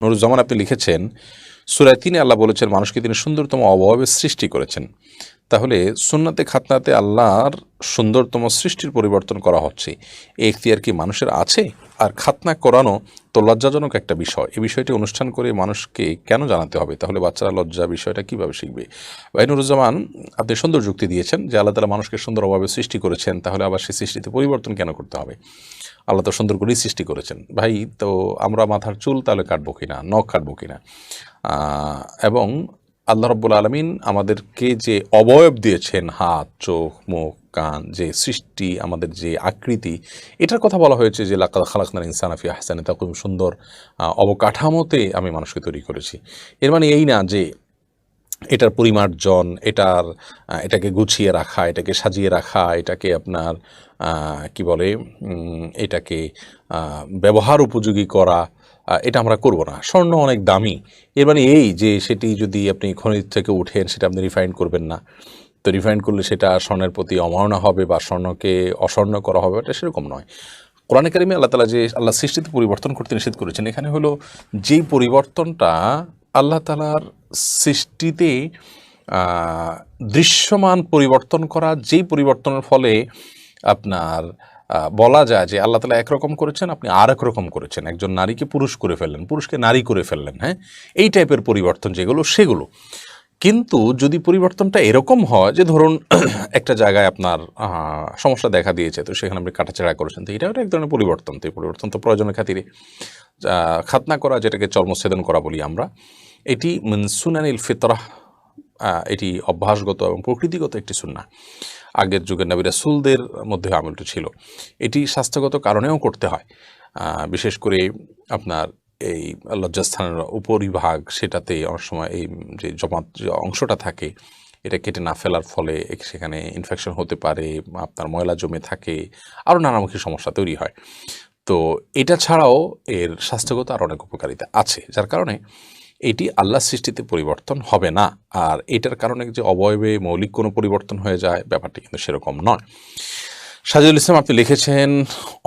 নুরুজ্জামান আপনি লিখেছেন, সূরা ৩ আল্লাহ বলেছেন মানুষকে তিনি সুন্দরতম অবয়বের সৃষ্টি করেছেন। তাহলে সুন্নাতে খাতনাতে আল্লাহর সুন্দরতম সৃষ্টির পরিবর্তন করা হচ্ছে, এই এখতিয়ার কি মানুষের আছে? আর খাতনা করানো তো লজ্জাজনক একটা বিষয়, এই বিষয়টি অনুষ্ঠান করে মানুষকে কেন জানাতে হবে? তাহলে বাচ্চারা লজ্জা বিষয়টা কিভাবে শিখবে? ভাই নুরুজ্জামান, আপনি সুন্দর যুক্তি দিয়েছেন যে আল্লাহ তাআলা মানুষকে সুন্দর অভাবে সৃষ্টি করেছেন, তাহলে আবার সেই সৃষ্টিতে পরিবর্তন কেন করতে হবে? আল্লাহ তো সুন্দর করেই সৃষ্টি করেছেন। ভাই, তো আমরা মাথার চুল তাহলে কাটবো কিনা, নখ কাটবো কিনা? এবং আল্লাহ রাব্বুল আলামিন আমাদেরকে যে অবয়ব দিয়েছেন, হাত, চোখ, মুখ, কান, যে সৃষ্টি, আমাদের যে আকৃতি, এটার কথা বলা হয়েছে যে লাকাদ খালাকনাল ইনসানা ফি আহসানি তাকওয়িম, সুন্দর অবকাঠামোতে আমি মানুষকে তৈরি করেছি। এর মানে এই না যে এটার পরিমার্জন, এটাকে গুছিয়ে রাখা, এটাকে সাজিয়ে রাখা, এটাকে আপনার কি বলে, এটাকে ব্যবহার উপযোগী করা, এটা আমরা করব না। স্বর্ণ অনেক দামি, এর মানে এই যে সেটি যদি আপনি খনিজ থেকে উঠেন সেটা আপনি রিফাইন করবেন না, তো রিফাইন করলে সেটা স্বর্ণের প্রতি অবমাননা হবে বা স্বর্ণকে অস্বর্ণ করা হবে, এটা সেরকম নয়। কোরআনে কারিমে আল্লাহ তাআলা যে আল্লাহ সৃষ্টিতে পরিবর্তন করতে নিষেধ করেছেন, এখানে হলো যেই পরিবর্তনটা আল্লাহ তাআলার সৃষ্টিতে দৃশ্যমান পরিবর্তন করা, যেই পরিবর্তনের ফলে আপনার বলা যায় যে আল্লাহ তাআলা একরকম করেছেন, আপনি আর এক রকম করেছেন। একজন নারীকে পুরুষ করে ফেললেন, পুরুষকে নারী করে ফেললেন, হ্যাঁ, এই টাইপের পরিবর্তন যেগুলো, সেগুলো। কিন্তু যদি পরিবর্তনটা এরকম হয় যে ধরুন একটা জায়গায় আপনার সমস্যা দেখা দিয়েছে, তো সেখানে আপনি কাটাছেঁড়া করেছেন, তো এটাও এক ধরনের পরিবর্তন। তো এই পরিবর্তন তো প্রয়োজনের খাতিরে খাতনা করা, যেটাকে চর্মচ্ছেদন করা বলি আমরা, এটি মিন সুনানিল ফিতরাহ, এটি অভ্যাসগত এবং প্রকৃতিগত একটি সুন্নাহ। আগের যুগের নবী রাসূলদের মধ্যে আমলটি ছিল। এটি স্বাস্থ্যগত কারণেও করতে হয়, বিশেষ করে আপনার এই লজ্জাস্থানের উপরিভাগ, সেটাতে অনেক সময় এই যে জমাট যে অংশটা থাকে, এটা কেটে না ফেলার ফলে সেখানে ইনফেকশন হতে পারে, আপনার ময়লা জমে থাকে, আরও নানামুখী সমস্যা তৈরি হয়। তো এটা ছাড়াও এর স্বাস্থ্যগত আর অনেক উপকারিতা আছে, যার কারণে এটি আল্লাহর সৃষ্টিতে পরিবর্তন হবে না। আর এটার কারণে যে অবয়বে মৌলিক কোনো পরিবর্তন হয়ে যায়, ব্যাপারটি কিন্তু সেরকম নয়। সাজিদুল ইসলাম আপনি লিখেছেন,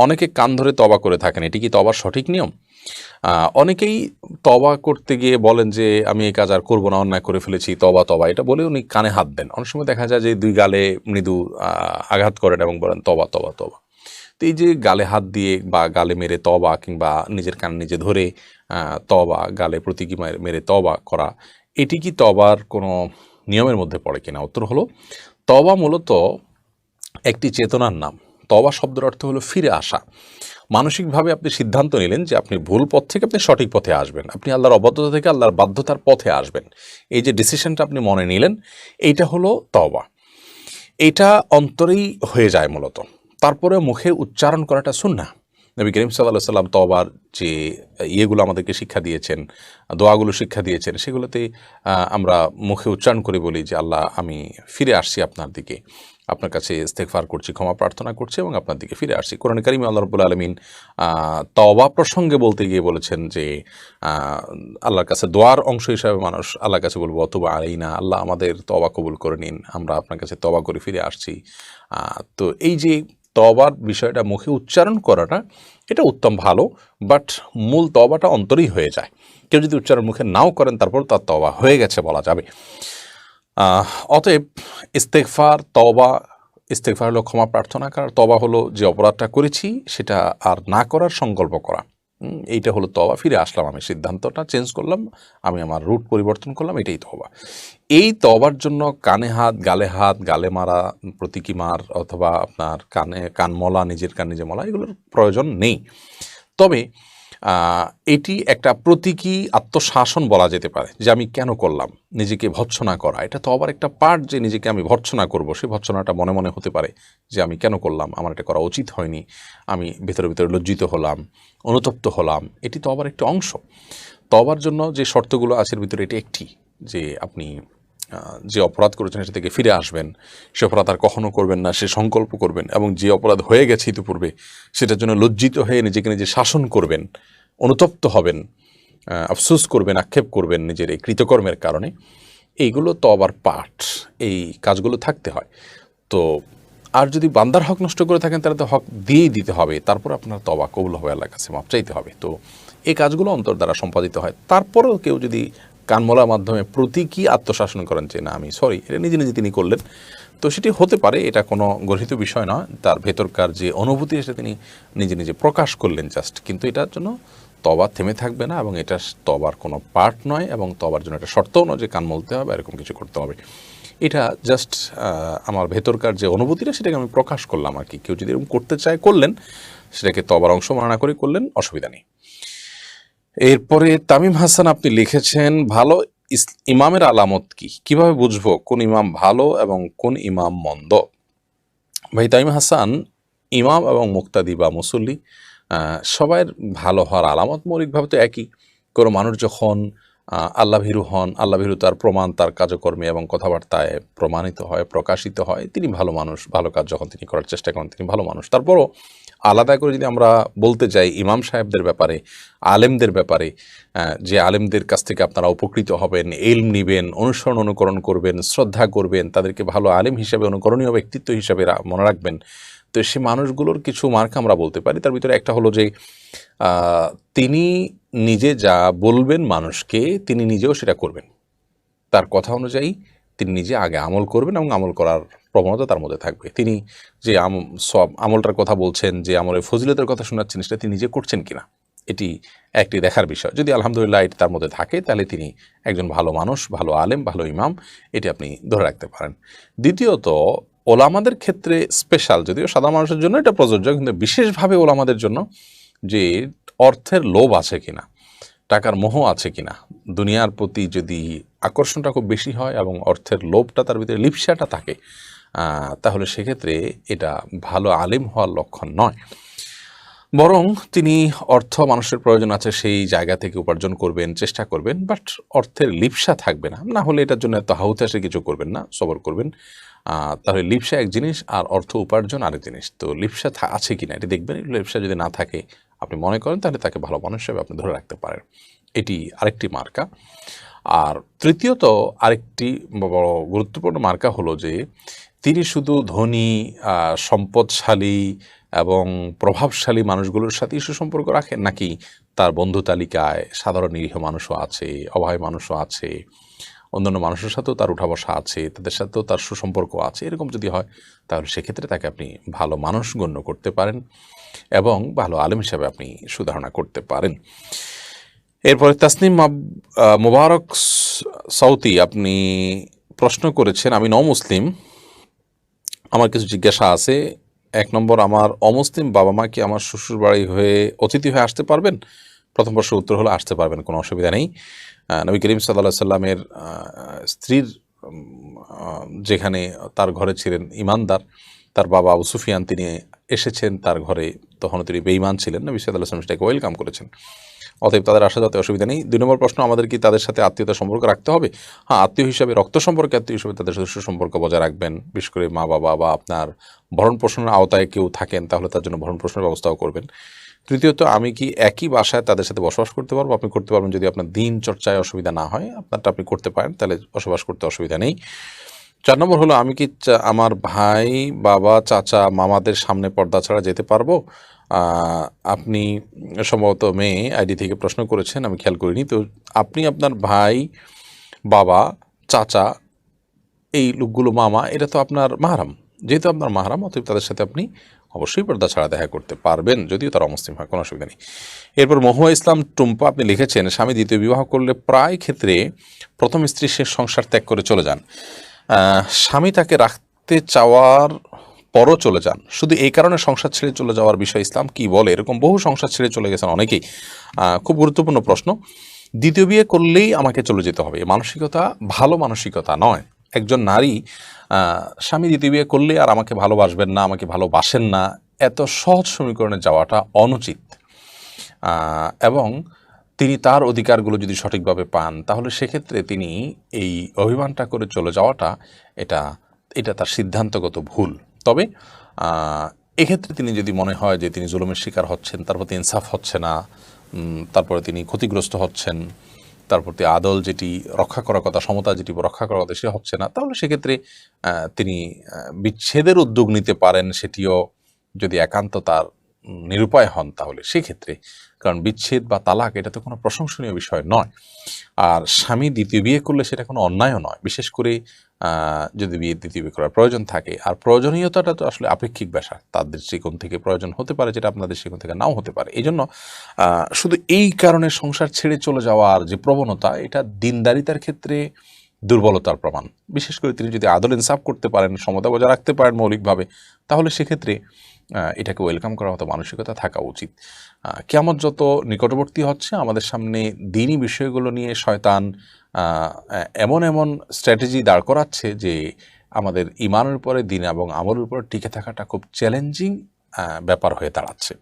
অনেকে কান ধরে তওবা করে থাকেন, এটি কি তওবার সঠিক নিয়ম? অনেকেই তওবা করতে গিয়ে বলেন যে আমি এই কাজ আর করবো না, অন্যায় করে ফেলেছি, তওবা তওবা, এটা বলে উনি কানে হাত দেন। অনেক সময় দেখা যায় যে দুই গালে মৃদু আঘাত করেন এবং বলেন তওবা তওবা তওবা। তো এই যে গালে হাত দিয়ে বা গালে মেরে তওবা, কিংবা নিজের কান নিজে ধরে তওবা, গালে প্রতীকী মেরে তওবা করা, এটি কি তওবার কোনো নিয়মের মধ্যে পড়ে কিনা? উত্তর হলো, তওবা মূলত একটি চেতনার নাম। তওবা শব্দের অর্থ হলো ফিরে আসা। মানসিকভাবে আপনি সিদ্ধান্ত নিলেন যে আপনি ভুল পথ থেকে আপনি সঠিক পথে আসবেন, আপনি আল্লাহর অবাধ্যতা থেকে আল্লাহর বাধ্যতার পথে আসবেন। এই যে ডিসিশনটা আপনি মনে নিলেন, এইটা হলো তওবা। এটা অন্তরেই হয়ে যায় মূলত, তারপরে মুখে উচ্চারণ করাটা সুন্নাহ। নবী করিম সাল্লাল্লাহু আলাইহি ওয়াসাল্লাম তওবার যে ইয়েগুলো আমাদেরকে শিক্ষা দিয়েছেন, দোয়াগুলো শিক্ষা দিয়েছেন, সেগুলোতে আমরা মুখে উচ্চারণ করে বলি যে আল্লাহ, আমি ফিরে আসছি আপনার দিকে, আপনার কাছে ইস্তেগফার করছি, ক্ষমা প্রার্থনা করছি এবং আপনার দিকে ফিরে আসছি। কোরআনে কারিমে আল্লাহ রাব্বুল আলামিন তওবা প্রসঙ্গে বলতে গিয়ে বলেছেন যে আল্লাহর কাছে দোয়ার অংশ হিসাবে মানুষ আল্লাহর কাছে বলবো অতুবা আলাইনা, আল্লাহ আমাদের তওবা কবুল করে নিন, আমরা আপনার কাছে তওবা করে ফিরে আসছি। তো এই যে তওবার বিষয়টা মুখে উচ্চারণ করাটা, এটা উত্তম, ভালো, বাট মূল তওবাটা অন্তরেই হয়ে যায়। কেউ যদি উচ্চারণ মুখে নাও করেন, তারপর তার তওবা হয়ে গেছে বলা যাবে। অতএব ইস্তেগফার, তওবা, ইস্তেগফার হলো ক্ষমা প্রার্থনা করা, তওবা হলো যে অপরাধটা করেছি সেটা আর না করার সংকল্প করা। এইটা হলো তওবা। ফিরে আসলাম, আমি সিদ্ধান্তটা চেঞ্জ করলাম, আমি আমার রুট পরিবর্তন করলাম, এটাই তওবা। এই তওবার জন্য কানে হাত, গালে মারা, প্রতীকী মার, অথবা আপনার কান মলা, নিজের কান নিজে মলা, এগুলোর প্রয়োজন নেই। তবে এটি একটা প্রতীকী আত্মশাসন বলা যেতে পারে, যে আমি কেন করলাম, নিজেকে ভর্ৎসনা করা, এটা তো আবার একটা পার্ট, যে নিজেকে আমি ভর্ৎসনা করব, সেই ভর্ৎসনাটা মনে মনে হতে পারে যে আমি কেন করলাম, আমার এটা করা উচিত হয়নি, আমি ভিতরে ভিতরে লজ্জিত হলাম, অনুতপ্ত হলাম, এটি তো আবার একটা অংশ। তওবার জন্য যে শর্তগুলো আছে এর ভিতরে এটি একটি, যে আপনি যে অপরাধ করেছেন সেটা থেকে ফিরে আসবেন, সে অপরাধ আর কখনো করবেন না, সে সংকল্প করবেন, এবং যে অপরাধ হয়ে গেছে ইতিপূর্বে সেটার জন্য লজ্জিত হয়ে নিজেকে নিজে শাসন করবেন, অনুতপ্ত হবেন, আফসোস করবেন, আক্ষেপ করবেন নিজের এই কৃতকর্মের কারণে। এইগুলো তওবার পাঠ, এই কাজগুলো থাকতে হয়। তো আর যদি বান্দার হক নষ্ট করে থাকেন, তাহলে তো হক দিয়েই দিতে হবে, তারপর আপনার তওবা কবুল হবে, আল্লাহর কাছে মাপ চাইতে হবে। তো এই কাজগুলো অন্তর দ্বারা সম্পাদিত হয়। তারপরেও কেউ যদি কানমলার মাধ্যমে প্রতীকী আত্মশাসন করেন যে না আমি সরি, এটা নিজে নিজে তিনি করলেন, তো সেটি হতে পারে, এটা কোনো গর্হিত বিষয় নয়। তার ভেতরকার যে অনুভূতি এসে তিনি নিজে নিজে প্রকাশ করলেন জাস্ট, কিন্তু এটার জন্য তওবা থেমে থাকবে না, এবং এটা তওবার কোনো পার্ট নয়, এবং তওবার জন্য একটা শর্তও নয় যে কান মলতে হবে, এরকম কিছু করতে হবে। এটা জাস্ট আমার ভেতরকার যে অনুভূতিটা সেটাকে আমি প্রকাশ করলাম আর কি। কেউ যদি এরকম করতে চায় করলেন, সেটাকে তওবার অংশ মনে না করে করলেন, অসুবিধা নেই। এরপরে তামিম হাসান আপনি লিখেছেন, ভালো ইমামের আলামত কি, কিভাবে বুঝবো কোন ইমাম ভালো এবং কোন ইমাম মন্দ? ভাই তামিম হাসান, ইমাম এবং মুক্তাদি বা মুসল্লি সবার ভালো হওয়ার আলামত মৌলিকভাবে তো একই। কোনো মানুষ যখন আল্লাহ ভীরু হন, আল্লাহ ভীরু তার প্রমাণ তার কাজকর্মে এবং কথাবার্তায় প্রমাণিত হয়, প্রকাশিত হয়, তিনি ভালো মানুষ। ভালো কাজ যখন তিনি করার চেষ্টা করেন, তিনি ভালো মানুষ। তারপরও আলাদা করে যদি আমরা বলতে যাই ইমাম সাহেবদের ব্যাপারে, আলেমদের ব্যাপারে, যে আলেমদের কাছ থেকে আপনারা উপকৃত হবেন, ইলম নিবেন, অনুসরণ অনুকরণ করবেন, শ্রদ্ধা করবেন, তাদেরকে ভালো আলেম হিসাবে, অনুকরণীয় ব্যক্তিত্ব হিসাবে মনে রাখবেন, তো সে মানুষগুলোর কিছু মার্ক আমরা বলতে পারি। তার ভিতরে একটা হলো যে তিনি নিজে যা বলবেন মানুষকে, তিনি নিজেও সেটা করবেন। তার কথা অনুযায়ী তিনি নিজে আগে আমল করবেন এবং আমল করার প্রবণতা তার মধ্যে থাকবে। তিনি যে সব আমলটার কথা বলছেন, যে আমলের ফজিলতের কথা শোনাচ্ছেন, সেটা তিনি নিজে করছেন কিনা, এটি একটি দেখার বিষয়। যদি আলহামদুলিল্লাহ এটি তার মধ্যে থাকে, তাহলে তিনি একজন ভালো মানুষ, ভালো আলেম, ভালো ইমাম, এটি আপনি ধরে রাখতে পারেন। দ্বিতীয়ত, ওলামাদের ক্ষেত্রে স্পেশাল, যদিও সাধারণ মানুষের জন্য এটা প্রযোজ্য, কিন্তু বিশেষভাবে ওলামাদের জন্য, যে অর্থের লোভ আছে কিনা, টাকার মোহ আছে কিনা, দুনিয়ার প্রতি যদি আকর্ষণটা খুব বেশি হয় এবং অর্থের লোভটা তার ভিতরে, লিপ্সাটা থাকে, তাহলে সেক্ষেত্রে এটা ভালো আলেম হওয়ার লক্ষণ নয়। বরং তিনি অর্থ মানুষের প্রয়োজন আছে সেই জায়গা থেকে উপার্জন করবেন, চেষ্টা করবেন, বাট অর্থের লিপ্সা থাকবে না। না হলে এটার জন্য এত হাউতাসে কিছু করবেন না, সবর করবেন। তাহলে লিপ্সা এক জিনিস আর অর্থ উপার্জন আরেক জিনিস। তো লিপ্সা আছে কিনা এটি দেখবেন। লিপ্সা যদি না থাকে আপনি মনে করেন, তাহলে তাকে ভালো মানুষ হিসেবে আপনি ধরে রাখতে পারেন। এটি আরেকটি মার্কা। আর তৃতীয়ত আরেকটি বড় গুরুত্বপূর্ণ মার্কা হলো যে তিনি শুধু ধনী, সম্পদশালী এবং প্রভাবশালী মানুষগুলোর সাথেই সুসম্পর্ক রাখেন, নাকি তার বন্ধু তালিকায় সাধারণ নিরীহ মানুষও আছে, অভাবী মানুষও আছে, অন্যান্য মানুষের সাথেও তার উঠা বসা আছে, তাদের সাথেও তার সুসম্পর্ক আছে। এরকম যদি হয়, তাহলে সেক্ষেত্রে তাকে আপনি ভালো মানুষ গণ্য করতে পারেন এবং ভালো আলেম হিসাবে আপনি সুধারণা করতে পারেন। এরপরে তাসনিম মুবারক সৌতি আপনি প্রশ্ন করেছেন, আমি মুসলিম, আমার কিছু জিজ্ঞাসা আছে। 1 নম্বর, আমার অমুসলিম বাবা মা কি আমার শ্বশুর বাড়ি হয়ে অতিথি হয়ে আসতে পারবেন? প্রথম প্রশ্নের উত্তর হলো আসতে পারবেন, কোনো অসুবিধা নেই। নবী করিম সাল্লাল্লাহু সাল্লামের স্ত্রীর যেখানে তার ঘরে ছিলেন ইমানদার, তার বাবা আবু সুফিয়ান, তিনি এসেছেন তার ঘরে, তখন তিনি বেঈমান ছিলেন, নবী সাল্লাল্লাহু আলাইহি ওয়াসাল্লাম সেটাকে ওয়েলকাম করেছেন। অতএব তাদের আসা যাতে অসুবিধা নেই। 2 নম্বর প্রশ্ন, আমাদের কি তাদের সাথে আত্মীয়তা সম্পর্ক রাখতে হবে? হ্যাঁ, আত্মীয় হিসাবে, রক্ত সম্পর্কে আত্মীয় হিসাবে তাদের সাথে সুসম্পর্ক বজায় রাখবেন। বিশেষ করে মা বাবা বা আপনার ভরণ পোষণের আওতায় কেউ থাকেন, তাহলে তার জন্য ভরণ পোষণের ব্যবস্থাও করবেন। তৃতীয়ত, আমি কি একই বাসায় তাদের সাথে বসবাস করতে পারবো? আপনি করতে পারবেন, যদি আপনার দিন চর্চায় অসুবিধা না হয়, আপনারটা আপনি করতে পারেন, তাহলে বসবাস করতে অসুবিধা নেই। 4 নম্বর হলো, আমি কি আমার ভাই, বাবা, চাচা, মামাদের সামনে পর্দা ছাড়া যেতে পারবো? আপনি সম্ভবত মেয়ে আইডি থেকে প্রশ্ন করেছেন, আমি খেয়াল করিনি। তো আপনি আপনার ভাই, বাবা, চাচা, এই লোকগুলো, মামা, এটা তো আপনার মাহরাম। যেহেতু আপনার মাহরাম, অতএব তাদের সাথে আপনি অবশ্যই পর্দা ছাড়া দেখা করতে পারবেন, যদিও তারা অমুসলিম হয়, কোনো অসুবিধা নেই। এরপর মহুয়া ইসলাম টুম্পা আপনি লিখেছেন, স্বামী দ্বিতীয় বিবাহ করলে প্রায় ক্ষেত্রে প্রথম স্ত্রী শেষ সংসার ত্যাগ করে চলে যান। স্বামী তাকে রাখতে চাওয়ার পরও চলে যান, শুধু এই কারণে সংসার ছেড়ে চলে যাওয়ার বিষয় ইসলাম কি বলে? এরকম বহু সংসার ছেড়ে চলে গেছেন অনেকেই। খুব গুরুত্বপূর্ণ প্রশ্ন। দ্বিতীয় বিয়ে করলেই আমাকে চলে যেতে হবে, মানসিকতা ভালো মানসিকতা নয়। একজন নারী স্বামী দ্বিতীয় বিয়ে করলে আর আমাকে ভালোবাসবেন না, আমাকে ভালোবাসেন না, এত সহজ সমীকরণে যাওয়াটা অনুচিত। এবং তিনি তার অধিকারগুলো যদি সঠিকভাবে পান, তাহলে সেক্ষেত্রে তিনি এই অভিমানটা করে চলে যাওয়াটা, এটা তার সিদ্ধান্তগত ভুল। তবে এক্ষেত্রে তিনি যদি মনে হয় যে তিনি জুলুমের শিকার হচ্ছেন, তার প্রতি ইনসাফ হচ্ছে না, তারপরে তিনি ক্ষতিগ্রস্ত হচ্ছেন, তার প্রতি আদল যেটি রক্ষা করার কথা, সমতা যেটি রক্ষা করার কথা, সে হচ্ছে না, তাহলে সেক্ষেত্রে তিনি বিচ্ছেদের উদ্যোগ নিতে পারেন। সেটিও যদি একান্ত তার নিরুপায় হন তাহলে সেক্ষেত্রে, কারণ বিচ্ছেদ বা তালাক এটা তো কোনো প্রশংসনীয় বিষয় নয়। আর স্বামী দ্বিতীয় বিয়ে করলে সেটা কোনো অন্যায়ও নয়, বিশেষ করে যদি দ্বিতীয় বিয়ে করার প্রয়োজন থাকে। আর প্রয়োজনীয়তাটা তো আসলে আপেক্ষিক ব্যাপার, তার দৃষ্টিকোণ থেকে প্রয়োজন হতে পারে যেটা আপনাদের দৃষ্টিকোণ থেকে নাও হতে পারে। এই জন্য শুধু এই কারণে সংসার ছেড়ে চলে যাওয়ার যে প্রবণতা, এটা দিনদারিতার ক্ষেত্রে দুর্বলতার প্রমাণ। বিশেষ করে তিনি যদি আদল ইনসাফ করতে পারেন, সমতা বজায় রাখতে পারেন মৌলিকভাবে, তাহলে সেক্ষেত্রে এটাকে ওয়েলকাম করার মতো মানসিকতা থাকা উচিত। কিয়ামত যত নিকটবর্তী হচ্ছে, আমাদের সামনে দিনই বিষয়গুলো নিয়ে শয়তান এমন এমন স্ট্র্যাটেজি দাঁড় করাচ্ছে যে আমাদের ইমানের উপরে, দিন এবং আমলের উপরে টিকে থাকাটা খুব চ্যালেঞ্জিং ব্যাপার হয়ে দাঁড়াচ্ছে।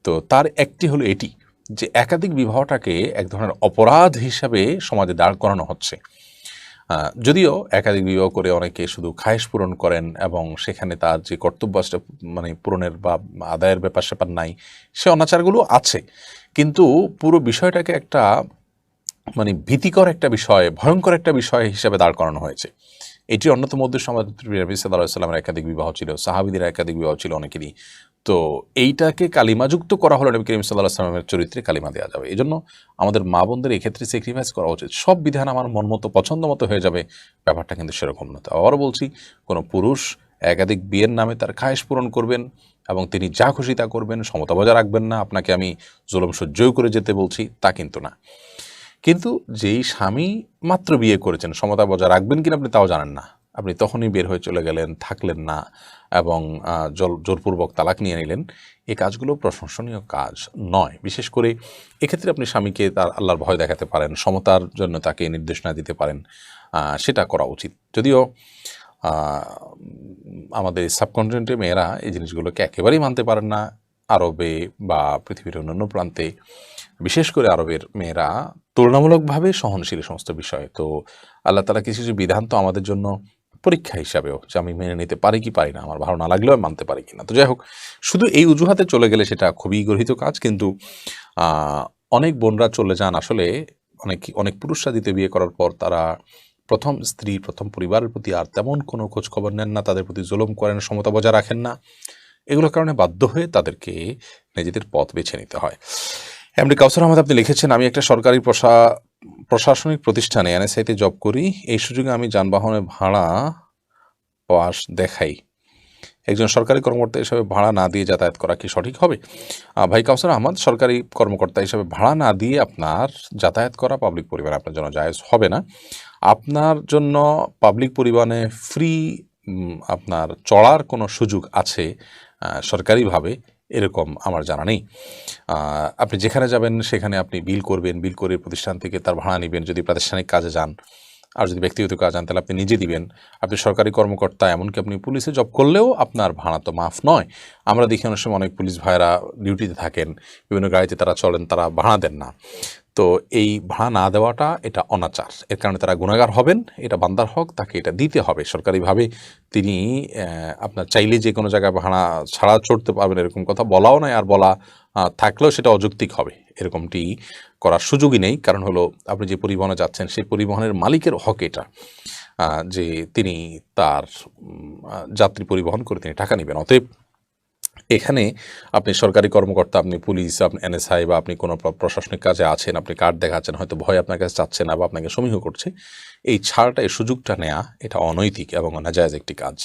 তো তার একটি হলো এটি যে একাধিক বিবাহটাকে এক ধরনের অপরাধ হিসাবে সমাজে দাঁড় করানো হচ্ছে। যদিও একাধিক বিবাহ করে অনেকে শুধু খায়েশ পূরণ করেন এবং সেখানে তার যে কর্তব্য মানে পূরণের বা আদায়ের ব্যাপার স্যাপার নাই, সে অনাচারগুলো আছে, কিন্তু পুরো বিষয়টাকে একটা মানে ভীতিকর একটা বিষয়, ভয়ঙ্কর একটা বিষয় হিসাবে দাঁড় করানো হয়েছে। এটির অন্যতম উদ্দেশ্য আমাদের নবী সাল্লাল্লাহু আলাইহি ওয়াসাল্লামের একাধিক বিবাহ ছিল, সাহাবীদের একাধিক বিবাহ ছিল অনেকেরই। তো এইটাকে কালিমাযুক্ত করা হলো নবী করিম সাল্লাল্লাহু আলাইহি ওয়াসাল্লামের চরিত্রে কালিমা দেওয়া যাবে। এই জন্য আমাদের মা বোনদের এক্ষেত্রে স্যাক্রিফাইস করা উচিত। সব বিধান আমার মন মতো পছন্দ মতো হয়ে যাবে, ব্যাপারটা কিন্তু সেরকম না। তো আবারও বলছি, কোনো পুরুষ একাধিক বিয়ের নামে তার খায়েশ পূরণ করবেন এবং তিনি যা খুশি তা করবেন, সমতা বজায় রাখবেন না, আপনাকে আমি জুলুম সহ্যও করে যেতে বলছি তা কিন্তু না। কিন্তু যেই স্বামী মাত্র বিয়ে করেছেন, সমতা বজায় রাখবেন কিনা আপনি তাও জানেন না, আপনি তখনই বের হয়ে চলে গেলেন, থাকলেন না এবং জোরপূর্বক তালাক নিয়ে নিলেন, এই কাজগুলো প্রশংসনীয় কাজ নয়। বিশেষ করে এক্ষেত্রে আপনি স্বামীকে তার আল্লাহর ভয় দেখাতে পারেন, সমতার জন্য তাকে নির্দেশনা দিতে পারেন, সেটা করা উচিত। যদিও আমাদের সাবকন্টিনেন্টের মেয়েরা এই জিনিসগুলোকে একেবারেই মানতে পারেন না। আরবে বা পৃথিবীর অন্যান্য প্রান্তে, বিশেষ করে আরবের মেয়েরা তুলনামূলকভাবে সহনশীল সমস্ত বিষয়ে। তো আল্লাহ তাআলা কিছু কিছু বিধান তো আমাদের জন্য পরীক্ষা হিসাবেও, যে আমি মেনে নিতে পারি কি পারি না, আমার ভালো না লাগলেও মানতে পারি কিনা। তো যাই হোক, শুধু এই অজুহাতে চলে গেলে সেটা খুবই গর্হিত কাজ। কিন্তু অনেক বোনরা চলে যান আসলে, অনেক পুরুষরা দ্বিতীয় বিয়ে করার পর তারা প্রথম স্ত্রী, প্রথম পরিবারের প্রতি আর তেমন কোনো খোঁজখবর নেন না, তাদের প্রতি জুলুম করেন, সমতা বজায় রাখেন না। এগুলোর কারণে বাধ্য হয়ে তাদেরকে নিজেদের পথ বেছে নিতে হয়। এমডি কাউসার আহমেদ, আপনি লিখেছেন, আমি একটা সরকারি প্রশাসনিক প্রতিষ্ঠানে এনএসআইতে জব করি। এই সুযোগে আমি যানবাহনের ভাড়া পাস দেখাই। একজন সরকারি কর্মকর্তা হিসেবে ভাড়া না দিয়ে যাতায়াত করা কি সঠিক হবে? ভাই কাউসার আহমদ, সরকারি কর্মকর্তা হিসেবে ভাড়া না দিয়ে আপনার যাতায়াত করা পাবলিক পরিবহনে আপনার জন্য জায়েজ হবে না। আপনার জন্য পাবলিক পরিবহনে ফ্রি আপনার চড়ার কোনো সুযোগ আছে সরকারিভাবে, এরকম আমার জানা নেই। আপনি যেখানে যাবেন সেখানে আপনি বিল করবেন, বিল করে প্রতিষ্ঠান থেকে তার ভাড়া নেবেন। যদি প্রাতিষ্ঠানিক কাজে যান, আর যদি ব্যক্তিগত কাজ যান তাহলে আপনি নিজে দিবেন। আপনি সরকারি কর্মকর্তা, এমনকি আপনি পুলিশে জব করলেও আপনার ভাড়া তো মাফ নয়। আমরা দেখি অনেক সময় অনেক পুলিশ ভাইয়েরা ডিউটিতে থাকেন, বিভিন্ন গাড়িতে তারা চলেন, তারা ভাড়া দেন না। তো এই ভাড়া না দেওয়াটা এটা অনাচার, এর কারণে তারা গুনাহগার হবেন। এটা বান্দার হক, তাকে এটা দিতে হবে সরকারিভাবে। তিনি আপনার চাইলে যে কোনো জায়গায় ভাড়া ছাড়া চড়তে পারবেন এরকম কথা বলাও নয়, আর বলা থাকলেও সেটা অযৌক্তিক হবে। এরকমটি করার সুযোগই নেই। কারণ হলো, আপনি যে পরিবহনে যাচ্ছেন সেই পরিবহনের মালিকের হক এটা, যে তিনি তার যাত্রী পরিবহন করে তিনি টাকা নেবেন। অতএব এখানে আপনি সরকারি কর্মকর্তা, আপনি পুলিশ, আপনি এনএসআই বা আপনি কোনো প্রশাসনিক কাজে আছেন, আপনি কার্ড দেখাচ্ছেন, হয়তো ভয় আপনার কাছে চাচ্ছে না বা আপনাকে সমীহ করছে, এই ছাড়টা, এই সুযোগটা নেওয়া এটা অনৈতিক এবং নাজায়েজ একটি কাজ।